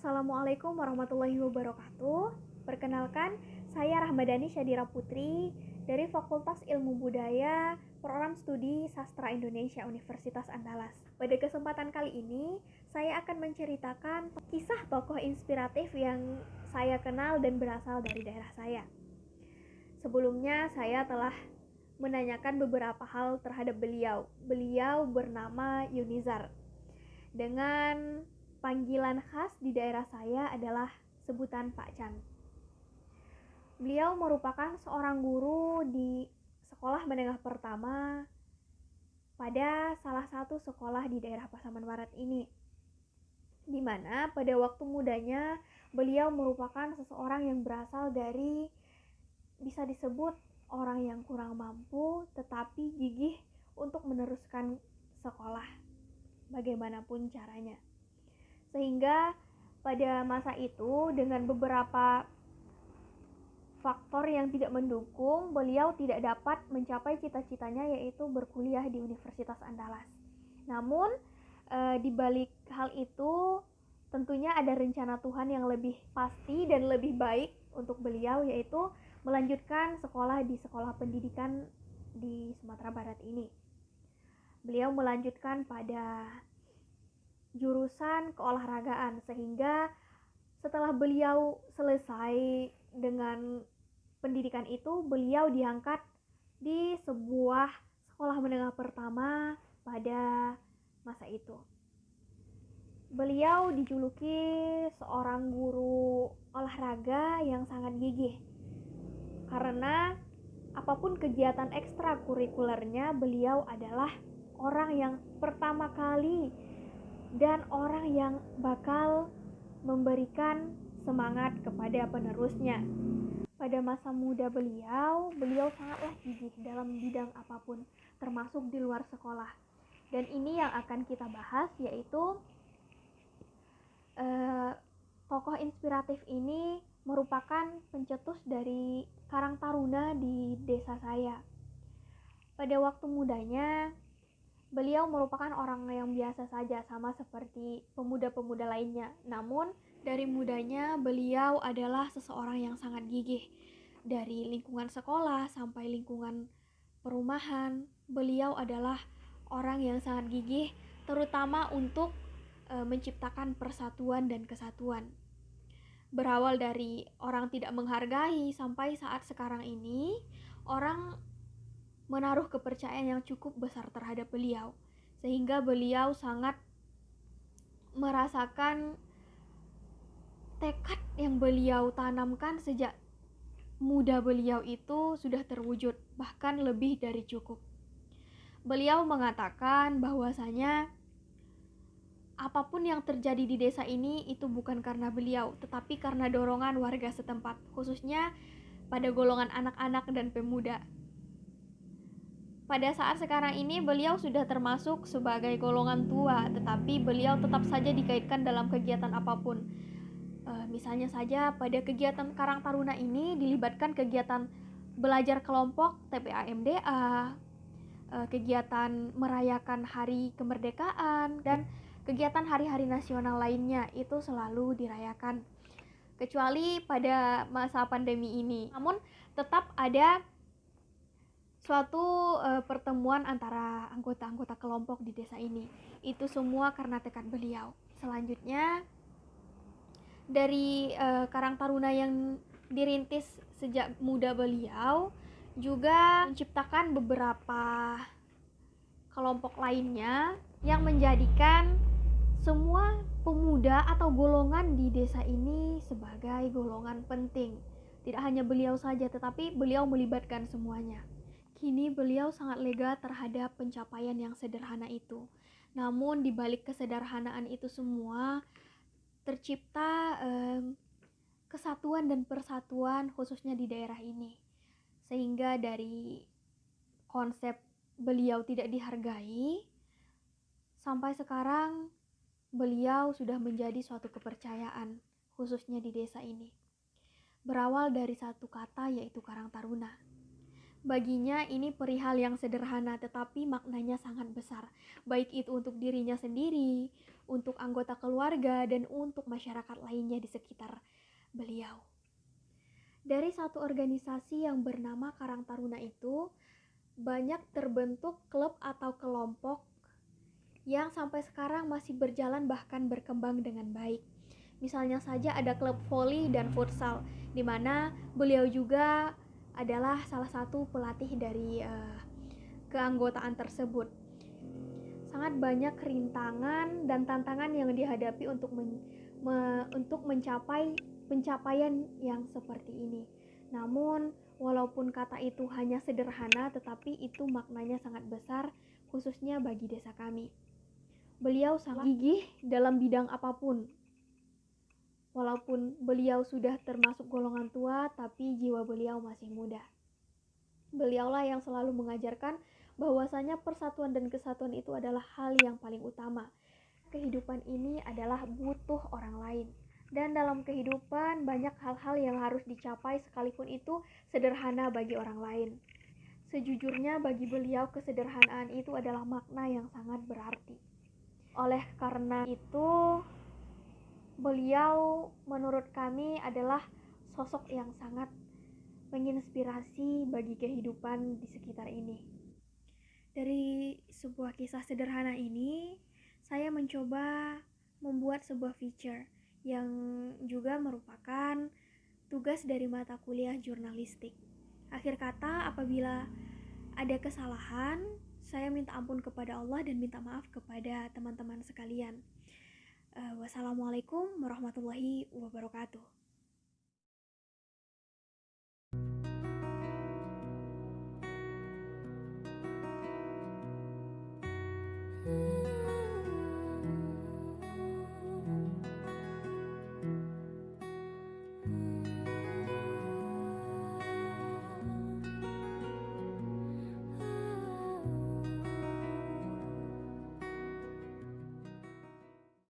Assalamualaikum warahmatullahi wabarakatuh. Perkenalkan, saya Rahmadani Syadira Putri dari Fakultas Ilmu Budaya, Program Studi Sastra Indonesia Universitas Andalas. Pada kesempatan kali ini, saya akan menceritakan kisah tokoh inspiratif yang saya kenal dan berasal dari daerah saya. Sebelumnya, saya telah menanyakan beberapa hal terhadap beliau. Beliau bernama Yunizar. Dengan panggilan khas di daerah saya adalah sebutan Pak Chan. Beliau merupakan seorang guru di sekolah menengah pertama pada salah satu sekolah di daerah Pasaman Barat ini, di mana pada waktu mudanya beliau merupakan seseorang yang berasal dari, bisa disebut, orang yang kurang mampu tetapi gigih untuk meneruskan sekolah bagaimanapun caranya. Sehingga pada masa itu dengan beberapa faktor yang tidak mendukung, beliau tidak dapat mencapai cita-citanya, yaitu berkuliah di Universitas Andalas. Namun di balik hal itu tentunya ada rencana Tuhan yang lebih pasti dan lebih baik untuk beliau, yaitu melanjutkan sekolah di sekolah pendidikan di Sumatera Barat ini. Beliau melanjutkan pada jurusan keolahragaan, sehingga setelah beliau selesai dengan pendidikan itu, beliau diangkat di sebuah sekolah menengah pertama pada masa itu. Beliau dijuluki seorang guru olahraga yang sangat gigih, karena apapun kegiatan ekstrakurikulernya, beliau adalah orang yang pertama kali dan orang yang bakal memberikan semangat kepada penerusnya. Pada masa muda beliau sangatlah gigih dalam bidang apapun, termasuk di luar sekolah. Dan ini yang akan kita bahas, yaitu tokoh inspiratif ini merupakan pencetus dari Karang Taruna di desa saya. Pada waktu mudanya, beliau merupakan orang yang biasa saja, sama seperti pemuda-pemuda lainnya. Namun, dari mudanya beliau adalah seseorang yang sangat gigih. Dari lingkungan sekolah sampai lingkungan perumahan, beliau adalah orang yang sangat gigih, terutama untuk menciptakan persatuan dan kesatuan. Berawal dari orang tidak menghargai, sampai saat sekarang ini, orang menaruh kepercayaan yang cukup besar terhadap beliau, sehingga beliau sangat merasakan tekad yang beliau tanamkan sejak muda beliau itu sudah terwujud, bahkan lebih dari cukup. Beliau mengatakan bahwasanya apapun yang terjadi di desa ini itu bukan karena beliau, tetapi karena dorongan warga setempat, khususnya pada golongan anak-anak dan pemuda. Pada saat sekarang ini beliau sudah termasuk sebagai golongan tua, tetapi beliau tetap saja dikaitkan dalam kegiatan apapun. Misalnya saja pada kegiatan Karang Taruna ini dilibatkan kegiatan belajar kelompok TPA-MDA, kegiatan merayakan hari kemerdekaan, dan kegiatan hari-hari nasional lainnya itu selalu dirayakan, kecuali pada masa pandemi ini. Namun tetap ada suatu pertemuan antara anggota-anggota kelompok di desa ini. Itu semua karena tekad beliau. Selanjutnya, dari Karang Taruna yang dirintis sejak muda beliau juga menciptakan beberapa kelompok lainnya yang menjadikan semua pemuda atau golongan di desa ini sebagai golongan penting. Tidak hanya beliau saja, tetapi beliau melibatkan semuanya. Kini beliau sangat lega terhadap pencapaian yang sederhana itu. Namun di balik kesederhanaan itu semua tercipta kesatuan dan persatuan, khususnya di daerah ini. Sehingga dari konsep beliau tidak dihargai, sampai sekarang beliau sudah menjadi suatu kepercayaan, khususnya di desa ini. Berawal dari satu kata, yaitu Karang Taruna. Baginya ini perihal yang sederhana, tetapi maknanya sangat besar, baik itu untuk dirinya sendiri, untuk anggota keluarga, dan untuk masyarakat lainnya di sekitar beliau. Dari satu organisasi yang bernama Karang Taruna itu, banyak terbentuk klub atau kelompok yang sampai sekarang masih berjalan bahkan berkembang dengan baik. Misalnya saja ada klub voli dan futsal, di mana beliau juga adalah salah satu pelatih dari keanggotaan tersebut. Sangat banyak rintangan dan tantangan yang dihadapi untuk mencapai pencapaian yang seperti ini. Namun, walaupun kata itu hanya sederhana, tetapi itu maknanya sangat besar, khususnya bagi desa kami. Beliau sangat gigih dalam bidang apapun. Walaupun beliau sudah termasuk golongan tua, tapi jiwa beliau masih muda. Beliaulah yang selalu mengajarkan bahwasanya persatuan dan kesatuan itu adalah hal yang paling utama. Kehidupan ini adalah butuh orang lain. Dan dalam kehidupan banyak hal-hal yang harus dicapai sekalipun itu sederhana bagi orang lain. Sejujurnya bagi beliau kesederhanaan itu adalah makna yang sangat berarti. Oleh karena itu, beliau menurut kami adalah sosok yang sangat menginspirasi bagi kehidupan di sekitar ini. Dari sebuah kisah sederhana ini, saya mencoba membuat sebuah feature yang juga merupakan tugas dari mata kuliah jurnalistik. Akhir kata, apabila ada kesalahan, saya minta ampun kepada Allah dan minta maaf kepada teman-teman sekalian. Wassalamualaikum warahmatullahi wabarakatuh.